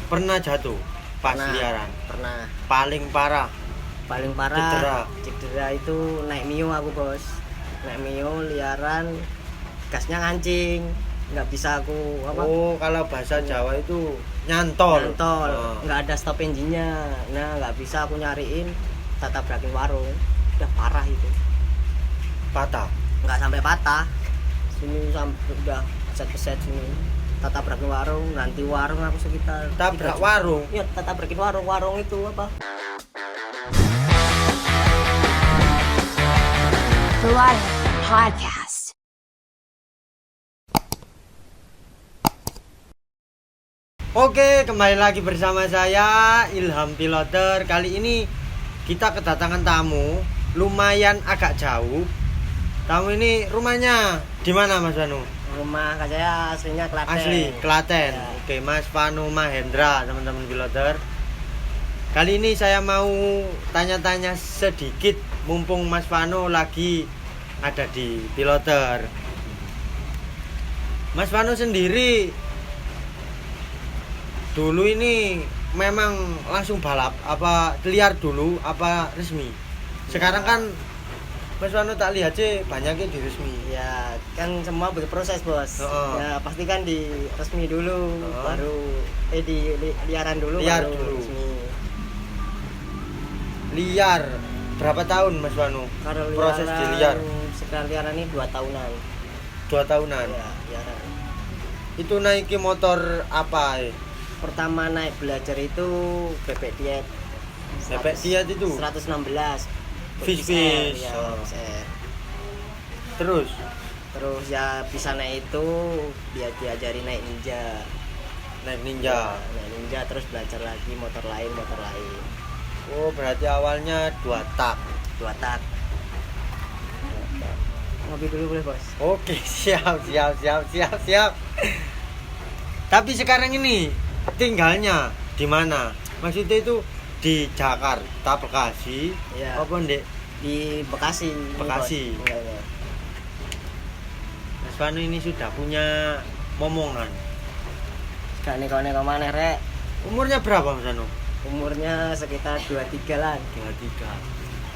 Pernah jatuh pas Pernah. liaran? Pernah. Paling parah Cedera itu naik mio aku bos. Naik mio liaran, gasnya ngancing, nggak bisa aku Oh, kalau bahasa Jawa itu nyantol. nggak ada stop engine-nya. Nah nggak bisa aku nyariin, tak tabrakin warung, udah parah itu. Patah. Nggak sampai patah, sini sampai udah set sini. Tak tabrakin warung, nanti warung aku sekitar Tabrak 3 juta. warung. Iya, tak tabrakin warung itu apa? Keluar Podcast. Oke, kembali lagi bersama saya Ilham Piloter. Kali ini kita kedatangan tamu lumayan agak jauh. Tamu ini rumahnya di mana Mas Vanu? Rumah saya aslinya Klaten. Asli Klaten. Ya. Oke, Mas Vanu Mahendra, teman-teman Piloter. Kali ini saya mau tanya-tanya sedikit mumpung Mas Vanu lagi ada di Piloter. Mas Vanu sendiri dulu ini memang langsung balap apa liar dulu apa resmi? Sekarang kan Mas Vanu tak lihat sih banyaknya di resmi. Ya kan semua berproses bos. Ya pasti kan di resmi dulu, baru liaran dulu, Liar baru dulu. resmi. Liar berapa tahun Mas Vanu? Kalau Proses di liar sekarang liaran ini 2 tahunan. 2 tahunan. Ya liaran. Itu naiki motor apa? Pertama naik belajar itu bebek diet. Bebek diet itu 116. Fish. Ya, Oh. XR. Terus Terus ya bisa naik itu dia diajari naik ninja. naik ninja. Naik ninja terus belajar lagi motor lain. Oh, berarti awalnya 2 tak. 2 tak. Ngopi dulu boleh bos? Oke, siap. Tapi sekarang ini tinggalnya di mana? Maksudnya itu di Jakarta, Bekasi, Iya. apa ndek Di Bekasi. Bekasi. Bos. Iya. Mas Vanu ini sudah punya momongan. Gak neko-neko maneh rek. Umurnya berapa Mas Vanu? Umurnya sekitar 23 lah. 23.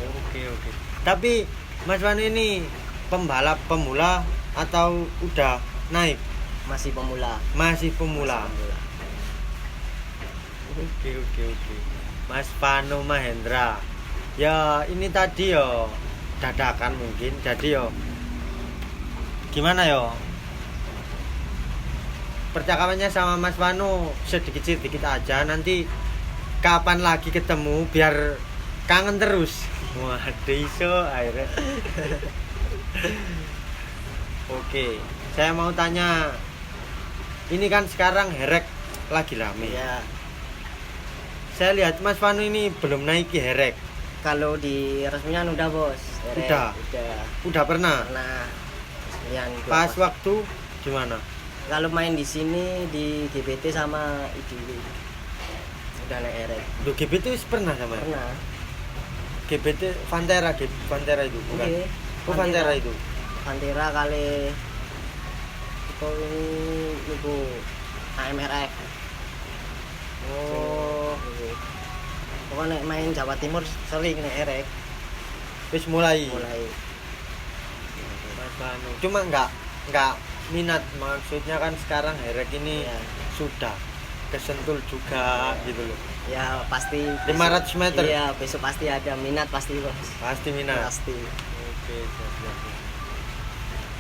Oke. Tapi Mas Vanu ini pembalap pemula atau udah naik? Masih pemula. Masih pemula. Oke. Mas Vanu Mahendra. Ya, ini tadi yo dadakan mungkin. Jadi yo gimana yo? Percakapannya sama Mas Vanu sedikit aja, nanti kapan lagi ketemu biar kangen terus. Waduh iso akhirnya. Oke, saya mau tanya. Ini kan sekarang herek lagi rame. Iya. Saya lihat Mas Vanu ini belum naiki herek. Kalau di resmian udah bos. Rek. Udah. Udah pernah. Nah, resmian dua Pas bos. waktu gimana? Kalau main di sini di GBT sama IDW. Udah naik erek. Duh, GBT pernah sama ya? Pernah. GBT Fantera itu bukan? Oke. Oh, Fantera itu. Pantera kali itu itu AMRF. Oh, Pokoknya main Jawa Timur sering naik erek. wis mulai. Mas Vanu. Cuma enggak minat, maksudnya kan sekarang herek ini Iya. sudah kesentul juga gitu loh. Ya pasti 500 meter. Iya, besok pasti ada minat pasti bos. Pasti minat. Pasti. Oke, siap.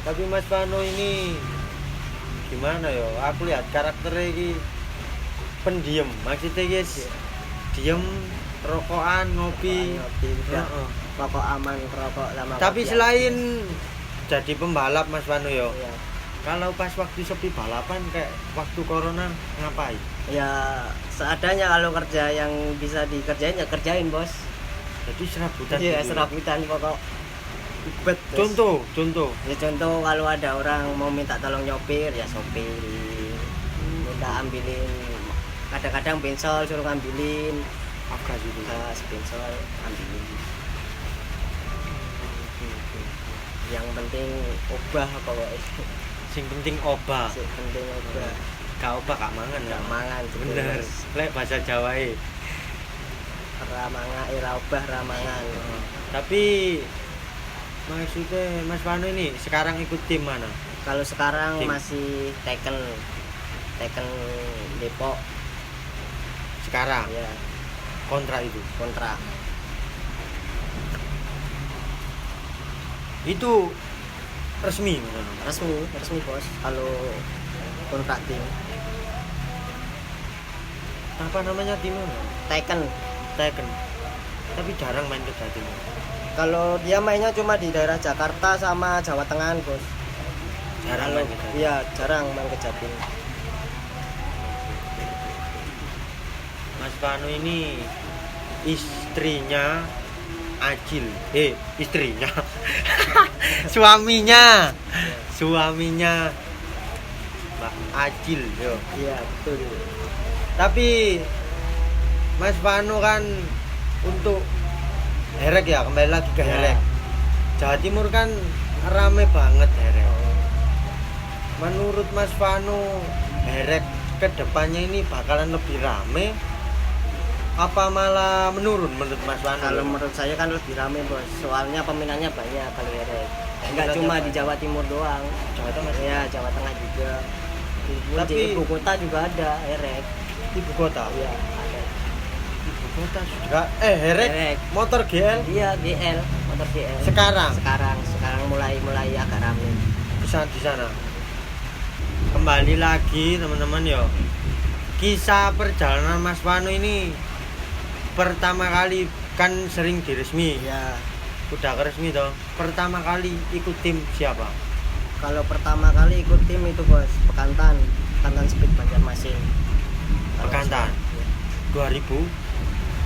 Tapi Mas Vanu ini gimana yo? Aku lihat karakternya ini pendiam. Maksudnya guys, diem, rokokan, ngopi. Udah. Heeh. Rokok aman, rokok sama. Tapi kopi selain jadi pembalap Mas Vanu yo, aman. Iya. kalau pas waktu sepi balapan kayak waktu corona ngapain? Ya seadanya kalau kerja yang bisa dikerjain ya kerjain bos. Jadi serabutan. Iya gitu. serabutan pokok. Ribet, bos. Contoh. Ya contoh kalau ada orang mau minta tolong nyopir ya sopirin. Minta ambilin. Kadang-kadang bensol suruh ngambilin. Apa gitu? Gas bensol ambilin. Yang penting obah pokoknya. Sing penting obah. Sing penting obah. Gak obah gak mangan Gak ya. mangan gitu, Bener. Bos. Lek bahasa Jawa Ramanga ira obah ramangan. Tapi maksudnya Mas Vano ini sekarang ikut tim mana? Kalau sekarang Tim. masih Tekken Depok Sekarang ya, kontrak itu. kontrak. Itu resmi Mas Vano? Resmi bos kalau kontrak tim. Apa namanya timnya? Tekken. Tekken. Tapi jarang main ke Jatim. Kalau dia mainnya cuma di daerah Jakarta sama Jawa Tengah bos. Jarang Kalau main ke Jatim. iya jarang main ke Jatim. Mas Vano ini istrinya Acil. Istrinya. Suaminya Mbak Acil yo. Iya betul. Tapi Mas Vano kan untuk Herek ya, kembali lagi ke Ya. Herek. Jawa Timur kan rame banget Herek. Menurut Mas Vano, Herek kedepannya ini bakalan lebih rame apa malah menurun menurut Mas Vano? Kalau menurut saya kan lebih rame bos. Soalnya peminatnya banyak kalau Herek. Enggak Peminatnya cuma banyak. di Jawa Timur doang. Jawa Tengah Ya Jawa Tengah juga. Tapi- Di ibu kota juga ada Herek. ibu kota. Iya ada. Ibu kota juga. Herek Herek. motor GL Iya GL motor GL. sekarang Sekarang mulai agak rame. di sana. Kembali lagi teman-teman yo. Kisah perjalanan Mas Vano ini pertama kali kan sering diresmi. Ya Udah resmi toh. Pertama kali ikut tim siapa? kalau pertama kali ikut tim itu bos Bekantan Speed Banjarmasin. Kalau Bekantan. saya, 2000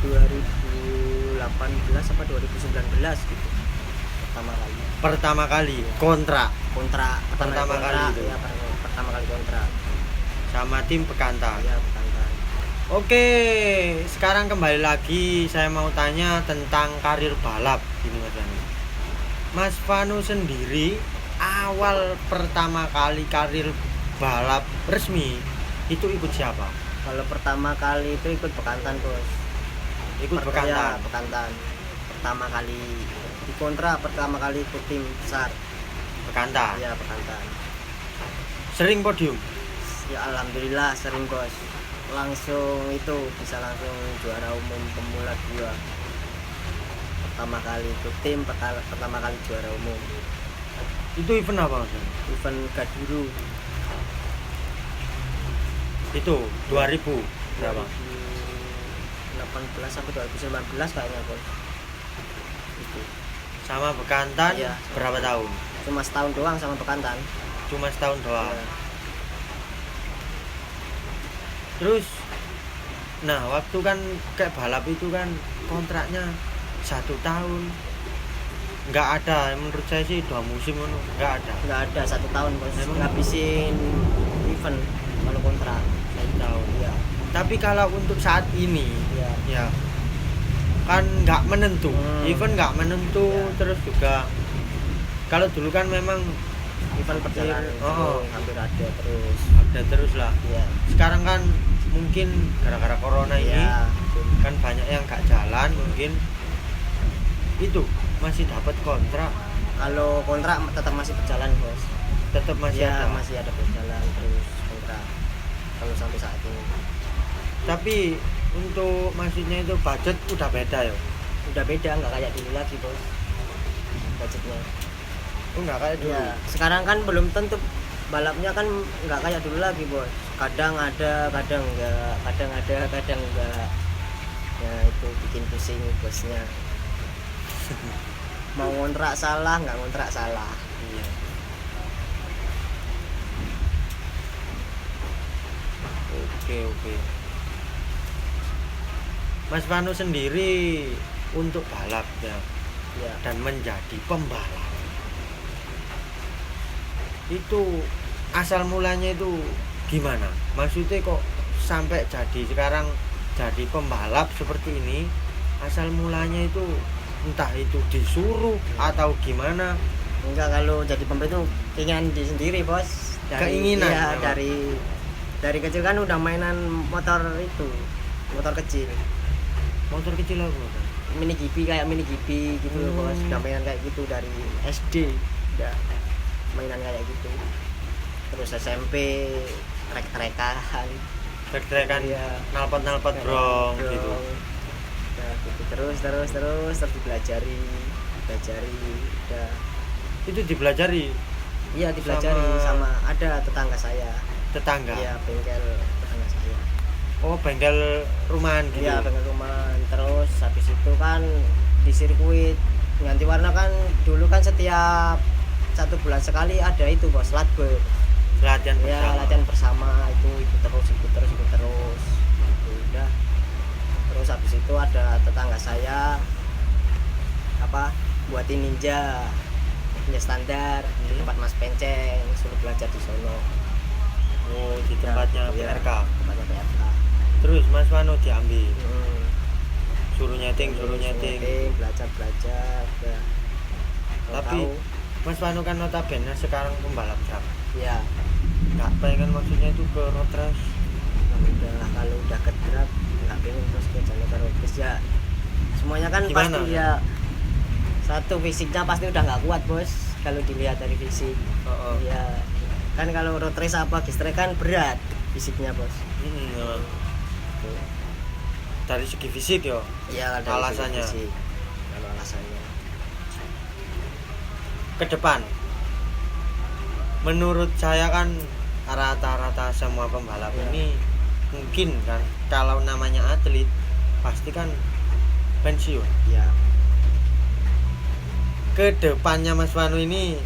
2018 apa 2019 gitu pertama kali kontrak kontrak Pertama kali itu. ya pertama kali kontrak sama tim Bekantan. ya Bekantan. Oke, sekarang kembali lagi saya mau tanya tentang karir balap ini Mas Vano. Mas Vano sendiri awal pertama kali karir balap resmi itu ikut siapa? Kalau pertama kali itu ikut Bekantan bos. Ikut Ya, Bekantan. Bekantan pertama kali di kontrak, pertama kali ikut tim besar Bekantan. ya Bekantan. Sering podium. Ya alhamdulillah sering bos, langsung itu bisa langsung juara umum pemula 2 pertama kali ikut tim, pertama kali juara umum Itu event apa Mas Vano? event Gaduru Itu 2000 berapa? 2018 sampai 2019 kayaknya bos. Itu Sama Bekantan Iya. berapa tahun? cuma setahun doang sama Bekantan. Cuma setahun doang. Ya. Terus nah waktu kan kayak balap itu kan kontraknya 1 tahun, nggak ada. Menurut saya sih 2 musim nggak ada. Nggak ada 1 tahun bos, Emang? ngabisin event kalau kontrak 1 tahun. ya Tapi kalau untuk saat ini ya ya kan nggak menentu, event nggak menentu. Ya. Terus juga kalau dulu kan memang event perjalanan Oh. itu hampir ada terus ada terus lah. ya Sekarang kan mungkin gara-gara corona ini ya kan banyak yang nggak jalan, mungkin itu masih dapat kontrak, kalau kontrak tetap masih berjalan bos. tetap masih Ya ada. masih ada berjalan terus kontrak kalau sampai saat ini. Tapi untuk maksudnya itu budget udah beda ya. Udah beda, nggak kayak dulu lagi bos budgetnya. Oh nggak kayak dulu. Ya sekarang kan belum tentu balapnya kan nggak kayak dulu lagi bos. Kadang ada, kadang enggak, kadang ada, kadang enggak. Ya itu bikin pusing bosnya. Mau ngontrak salah, nggak ngontrak salah. Iya. Oke. Mas Vano sendiri untuk balap ya Ya dan menjadi pembalap itu asal mulanya itu gimana? Maksudnya kok sampai jadi sekarang jadi pembalap seperti ini, asal mulanya itu entah itu disuruh atau gimana? enggak, kalau jadi pembalap itu keinginan diri sendiri bos. Keinginan, ya, memang. dari kecil kan udah mainan motor itu, motor kecil, Motor kecil apa? mini GP gitu loh bos. Udah mainan kayak gitu dari SD, udah mainan kayak gitu. Terus SMP trek-trekan, Trek-trekan, Iya. nalpot brong Brong. gitu. Udah gitu terus dipelajari udah. Itu dipelajari Iya dipelajari sama ada tetangga saya. tetangga. Iya bengkel tetangga saya. Oh, bengkel rumahan gitu. Iya bengkel rumah. Terus habis itu kan di sirkuit ganti warna kan dulu kan setiap 1 bulan sekali ada itu bos latber. Latihan Ya bersama. latihan bersama itu ikut terus. Udah. Terus habis itu ada tetangga saya buatin ninja standar di tempat Mas Penceng, suruh belajar di sono. Oh, di tempatnya Iya, PRK. tempatnya PRK. Terus Mas Wano diambil. Hmm. Suruh nyeting. belajar udah. Tapi Tahu, Mas Wano kan notabene sekarang pembalap truk. ya Nggak pengen maksudnya itu ke road race. udah kalau udah ke drag nggak pengen terus ke jalur terus ya semuanya kan Gimana? pasti ya satu fisiknya pasti udah nggak kuat bos kalau dilihat dari fisik. Heeh. Ya kan kalau road race apa gestrek kan berat fisiknya bos. Heeh. Dari segi fisik yo. Iya ada Alasannya. fisik. Kalau alasannya Ke depan. Menurut saya kan rata-rata semua pembalap Ya. ini mungkin kan kalau namanya atlet pasti kan pensiun. ya Ke depannya Mas Wano ini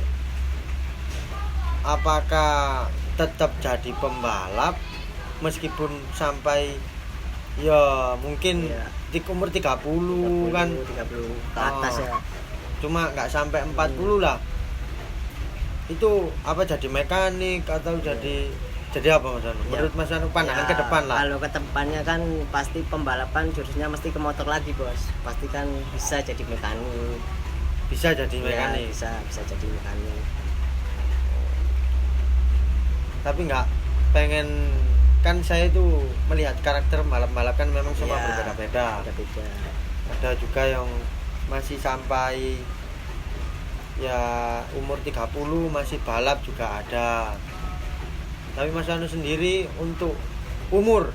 apakah tetap jadi pembalap meskipun sampai ya mungkin Iya. di umur 30 kan 30 ke atas Oh. ya. cuma nggak sampai 40 lah. Itu apa jadi mekanik atau jadi apa Mas Wano? Iya. Menurut Mas Wano pandangan Ya, ke depan lah. Kalau ke depannya kan pasti pembalapan jurusnya mesti ke motor lagi bos. Pasti kan bisa jadi mekanik. Bisa jadi Ya, mekanik. bisa jadi mekanik. Tapi nggak pengen kan saya itu melihat karakter balap-balap kan memang semua Ya, berbeda-beda. Beda-beda. Ada juga yang masih sampai ya umur 30 masih balap juga ada. Tapi Mas Anu sendiri untuk umur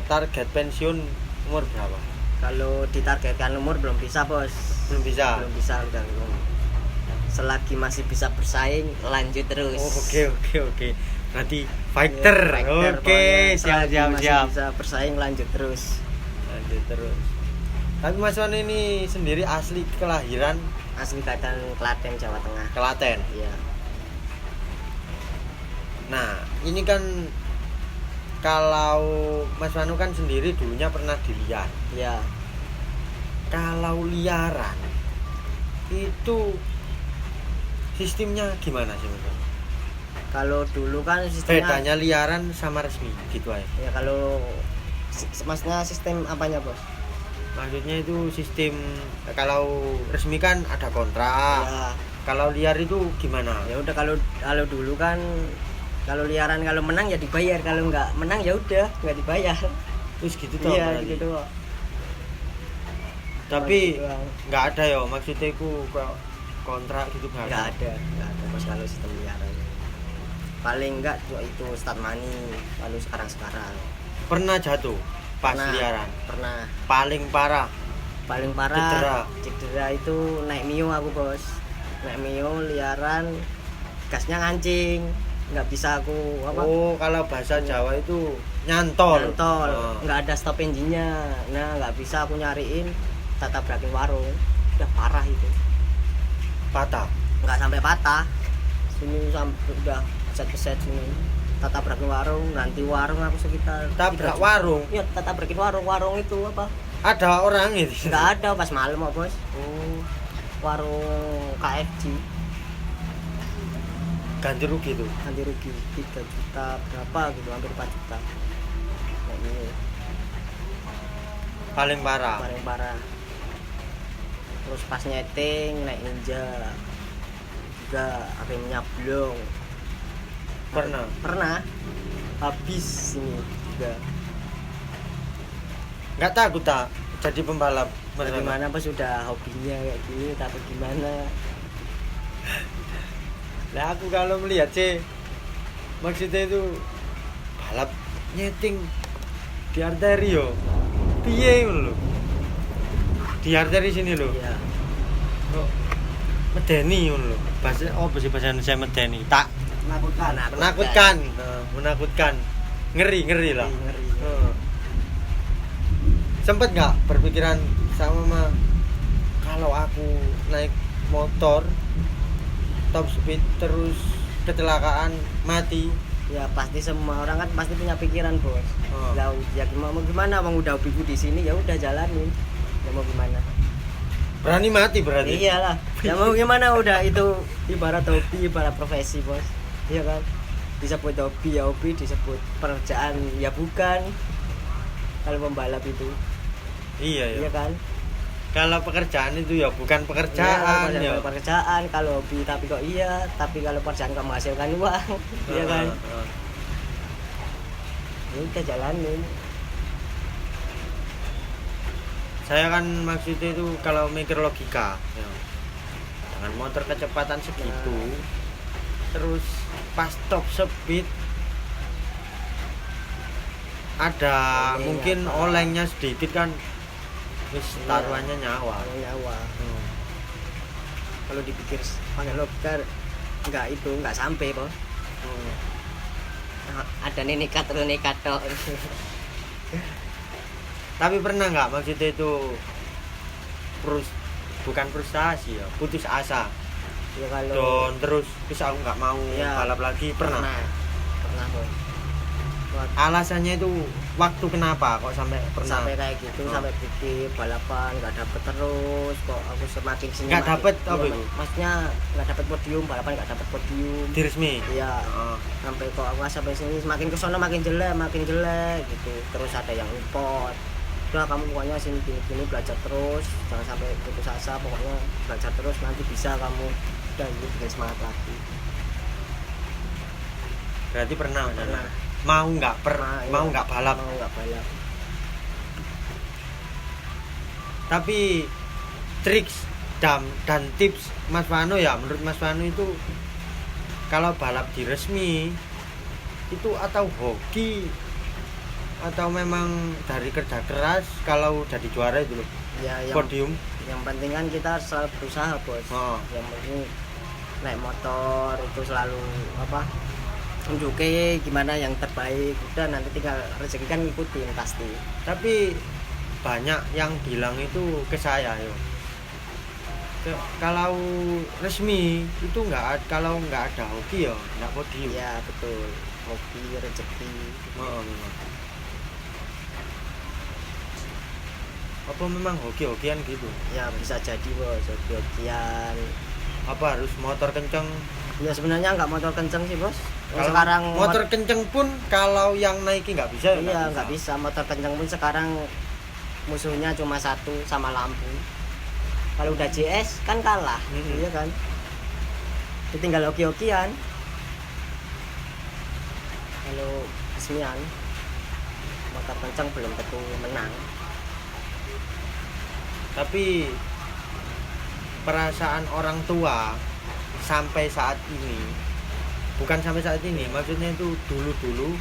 target pensiun umur berapa? Kalau ditargetkan umur belum bisa bos. Belum bisa. Belum bisa udah belum. Selagi masih bisa bersaing lanjut terus. Oh, oke. Nanti fighter. Ya, fighter, Oke, pokoknya. siap. Selagi masih bisa bersaing lanjut terus. Lanjut terus. Tapi Mas Wan ini sendiri asli kelahiran Asli Klaten Jawa Tengah. Klaten. Iya. Nah, ini kan kalau Mas Wanu kan sendiri dulunya pernah dilihat. Iya. Kalau liaran itu sistemnya gimana sih Mas Wanu? Kalau dulu kan sistemnya Bedanya liaran sama resmi gitu aja. ya kalau maksudnya sistem apanya bos? Maksudnya itu sistem kalau resmi kan ada kontrak. Ya, Kalau liar itu gimana? ya udah kalau dulu kan kalau liaran kalau menang ya dibayar, kalau nggak menang ya udah nggak dibayar. Terus gitu toh. Iya berarti. gitu doang. Tapi Gitu doang. nggak ada ya maksudnya itu kayak kontrak gitu nggak nggak ada bos kalau sistem liaran. Paling enggak itu start money kalau sekarang Pernah jatuh pas liaran. pernah Paling parah. paling parah Cedera. cedera itu naik mio aku bos, naik mio liaran gasnya ngancing, nggak bisa aku Oh, kalau bahasa Jawa itu nyantol. Oh. nggak ada stop engine-nya. Nah nggak bisa aku nyariin tata tabrakin warung, udah parah itu. Patah. Nggak sampai patah, sini sampai udah set sini tata tabrakin warung, nanti warung aku sekitar Tabrak 3 juta. warung. Iya tata tabrakin warung itu apa, Ada orang itu. nggak ada pas malam kok bos, Oh, warung KFC. ganti rugi tuh. Nanti rugi 3 juta berapa gitu, hampir 4 juta. Nah, ini Paling parah. paling parah. Terus pas nyeting naik ninja juga remnya blong. Pernah. habis ini juga. Nggak takut tak jadi pembalap? Bagaimana bos, sudah hobinya kayak gini, takut gimana? Nah aku kalau melihat sih, maksudnya itu balap nyeting di arteri yo, piye ngono lho, di arteri sini lho, Iya. kok medeni ngono lho, bahasa apa sih bahasa Indonesia medeni? Tak menakutkan, menakutkan, ngeri lah. Ngeri. Sempet nggak berpikiran sama kalau aku naik motor top speed terus kecelakaan mati? Ya pasti semua orang kan pasti punya pikiran bos. Oh. Lah ya mau gimana, bang udah hobiku di sini ya udah jalanin. Ya mau gimana? Berani mati berarti? Iyalah. Ya mau gimana, udah itu ibarat hobi, ibarat profesi bos. Iya kan? Disebut hobi ya hobi, disebut pekerjaan ya bukan. Kalau pembalap itu, Iya ya. iya kan? Kalau pekerjaan itu ya bukan pekerjaan ya. Pekerjaan, kalau hobi tapi kok iya, tapi kalau pekerjaan kok menghasilkan uang, iya kan? Ya udah jalanin. Saya kan maksudnya itu kalau mikir logika ya. Dengan motor kecepatan segitu terus pas top speed ada Olengnya mungkin apa? olengnya sedikit kan wis Iya. taruhannya nyawa. Kalau nyawa. Kalau dipikir pakai logika enggak, itu enggak sampai bos. Ada nih nekat tok. Tapi pernah nggak maksudnya itu bukan frustasi ya, putus asa Ya kalau don terus aku nggak mau Iya. balap lagi, pernah? Pernah bos. Alasannya itu waktu kenapa kok sampai pernah? Sampai kayak gitu, sampai bikin balapan nggak dapet terus, kok aku semakin sini Nggak makin- dapet iya, apa itu? maksudnya nggak dapet podium, balapan nggak dapet podium. Di resmi. Iya. Oh. Sampai kok aku sampai sini semakin kesana makin jelek gitu. Terus ada yang import, udah kamu pokoknya sini gini belajar terus, jangan sampai putus asa, pokoknya belajar terus, nanti bisa kamu. Dan itu bikin semangat lagi. Berarti pernah. Pernah. Mau nggak Iya. mau nggak balap. Mau nggak balap. Tapi triks dan tips Mas Vano ya, menurut Mas Vano itu kalau balap di resmi itu atau hoki atau memang dari kerja keras kalau jadi juara itu loh, Ya podium. yang penting kan kita selalu berusaha bos. Oh. Yang penting naik motor itu selalu tunjukin gimana yang terbaik, udah nanti tinggal rezeki kan ngikutin pasti. Tapi banyak yang bilang itu ke saya yo, kalau resmi itu kalau nggak ada hoki ya nggak podium. Iya betul, hobi rezeki. Oh, memang. Apa memang hoki-hokian gitu? Ya bisa jadi bos, hobi-hobian. Apa harus motor kenceng? Ya sebenarnya nggak motor kenceng sih bos. Kalau Sekarang motor kenceng pun kalau yang naiki nggak bisa. iya nggak bisa, motor kenceng pun sekarang musuhnya cuma satu, sama lampu. Kalau udah JS kan kalah, Mm-mm. iya kan? Itu tinggal hoki-hokian. Kalau resmian motor kenceng belum tentu menang. Tapi perasaan orang tua sampai saat ini, bukan sampai saat ini, maksudnya itu dulu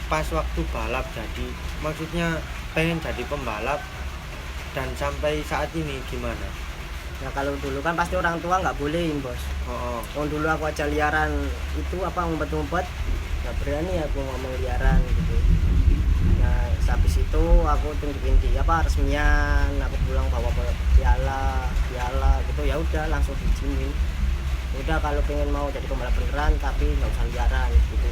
pas waktu balap jadi, maksudnya pengen jadi pembalap dan sampai saat ini gimana? Nah kalau dulu kan pasti orang tua nggak bolehin bos. Oh, Dulu aku aja liaran itu ngumpet-ngumpet, nggak berani aku ngomong liaran gitu. Nah habis itu aku tunjukin di resmian, aku pulang bawa piala gitu, ya udah langsung diizinin. Udah kalau pengen mau jadi pembalap beneran tapi nggak usah liaran gitu.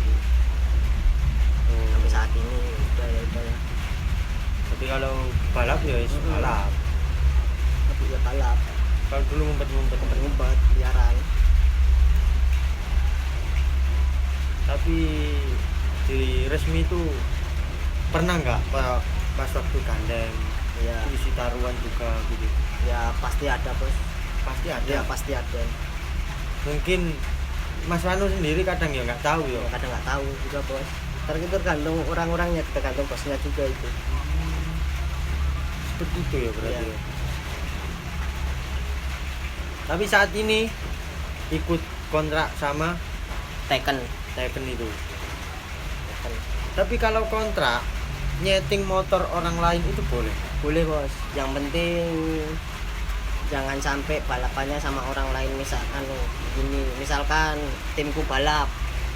Sampai saat ini udah ya. tapi kalau balap ya is balap. Tapi ya balap, Kalau dulu ngumpet-ngumpet. ngumpet liaran. Tapi di resmi itu pernah nggak pas waktu gandeng Ya, isi taruhan juga gitu? ya pasti ada bos. Pasti ada. Ya pasti ada. Mungkin Mas Vano sendiri kadang ya nggak tahu ya. Ya kadang nggak tahu juga bos. tergantung orang-orangnya, tergantung bosnya juga itu. Seperti itu ya berarti. Iya. Ya. Tapi saat ini ikut kontrak sama Tekken. itu. Tapi kalau kontrak nyeting motor orang lain itu boleh. Boleh bos, yang penting jangan sampai balapannya sama orang lain. Misalkan timku balap,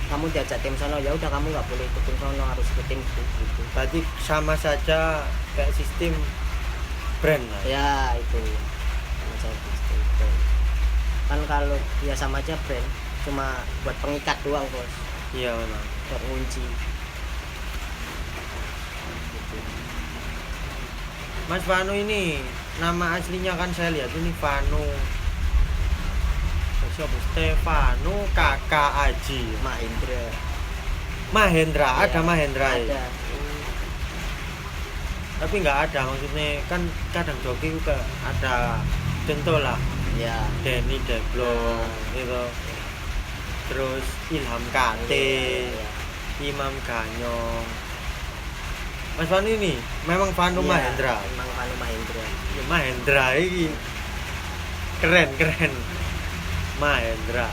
kamu diajak tim sono, ya udah kamu nggak boleh ikut tim sono, harus ikut tim gitu. Berarti sama saja kayak sistem brand lah. Ya itu macam itu. Kan kalau ya sama aja brand, cuma buat pengikat doang bos, Iya memang. buat ngunci. Mas Vano ini nama aslinya kan saya lihat ini Vano. Siapa? Stefano Kakak Aji. Mahendra, Ya, ada Mahendra ya? ada. Tapi nggak ada, maksudnya kan kadang joki juga ada contoh lah Ya. Denny Deblong gitu, terus Ilham Kate, Ya. Imam Ganyong. Mas Vano ini memang Vano Iya, Mahendra. Memang Vano Mahendra. Ya, Mahendra ini keren Mahendra.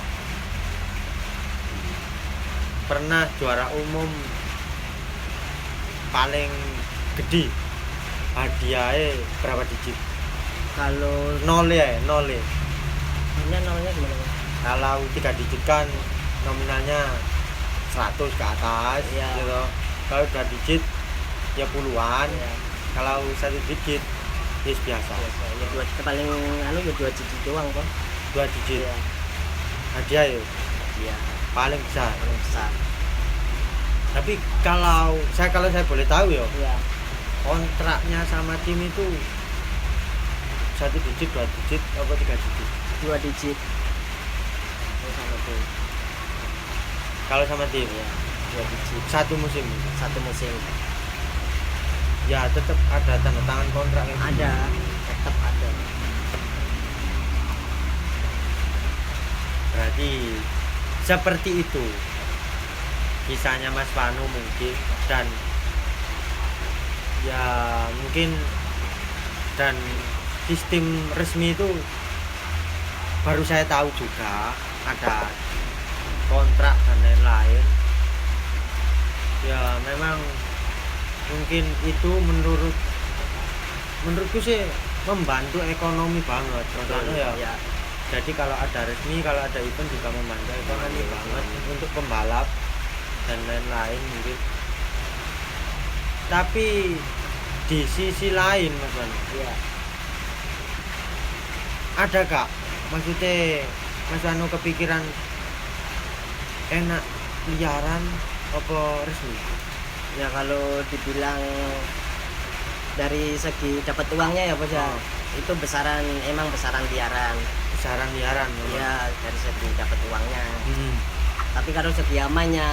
Pernah juara umum paling gede, hadiahnya berapa digit? Kalau Nol ya. ini namanya gimana bos? Kalau 3 digit kan nominalnya 100 ke atas Iya. gitu. Kalau 2 digit ya puluhan. Ya, Kalau 1 digit ya biasa. biasa. Ya paling ya 2 digit doang kok. 2 digit Iya. hadiah ya Iya, paling besar. paling besar. Tapi kalau saya boleh tahu ya, Iya. kontraknya sama tim itu 1 digit, 2 digit, apa 3 digit? 2 digit. Itu sama tuh. Kalau sama tim Iya, 2 digit. satu musim Satu musim. ya tetap ada tanda tangan kontrak yang Ada, tetap ada. berarti seperti itu kisahnya Mas Vano mungkin, dan ya mungkin dan sistem resmi itu baru saya tahu juga ada kontrak dan lain-lain. Ya memang mungkin itu menurutku sih membantu ekonomi banget contohnya ya. Ya. Jadi kalau ada resmi, kalau ada event juga membantu ekonomi banget untuk pembalap dan lain-lain mungkin. Tapi di sisi lain Mas Vano, Iya. ada kak maksudnya Mas Vano kepikiran enak liaran apa resmi? Ya kalau dibilang dari segi dapat uangnya ya bos ya, itu emang besaran liaran. Besaran liaran memang. Ya dari segi dapat uangnya. Hmm, Tapi kalau segi amannya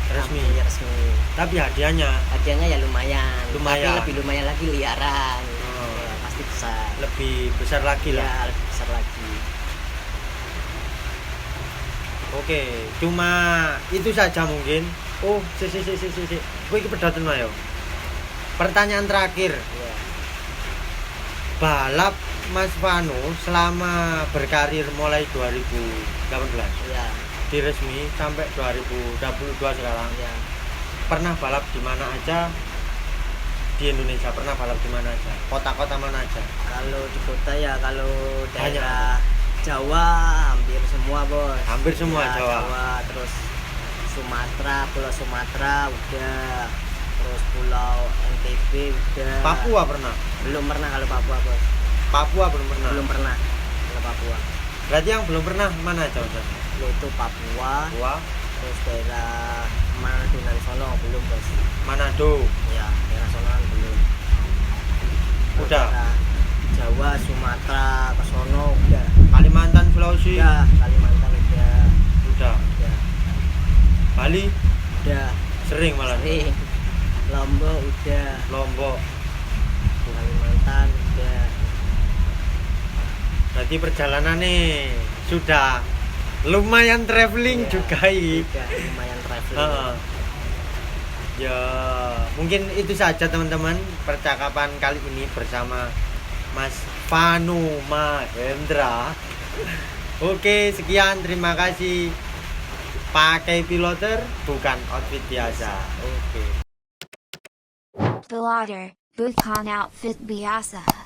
resmi. ya resmi. Tapi hadiahnya Hadiahnya ya lumayan. Lumayan. Tapi lebih lumayan lagi liaran. Oh. Ya, pasti besar. lebih besar lagi lah. Ya lebih besar lagi. Oke, cuma itu saja mungkin. Oh, si. Gue iki pedoten ayo. Pertanyaan terakhir. Ya. Balap Mas Vano selama berkarir mulai 2018 Ya. di resmi sampai 2022 sekarang. Ya. Pernah balap di mana aja di Indonesia? Pernah balap di mana aja? Kota-kota mana aja? Kalau di kota ya kalau daerah Jawa hampir semua bos. Hampir semua Ya, Jawa. terus Sumatera, Pulau Sumatera udah, terus Pulau NTB udah. Papua pernah? Belum pernah kalau Papua bos. Papua belum pernah. Belum pernah kalau Papua. Berarti yang belum pernah mana aja Mas? Yaitu Papua, Papua, terus daerah Manado dan Sono belum bos. Manado, Ya daerah Sono kan belum. Kalau Udah. daerah Jawa, Sumatera, ke Sono udah. Kalimantan, Sulawesi, Udah, Kalimantan udah. udah. Udah. Bali Udah. sering malah. Sering. Lombok udah. Lombok. Kalimantan udah. Berarti perjalanannya sudah lumayan traveling Iya, juga ini. udah lumayan traveling. Heeh. Ya, mungkin itu saja teman-teman percakapan kali ini bersama Mas Vanu Mahendra. Oke, sekian, terima kasih. Pakai piloter bukan outfit biasa. Oke. Piloter, bukan outfit biasa.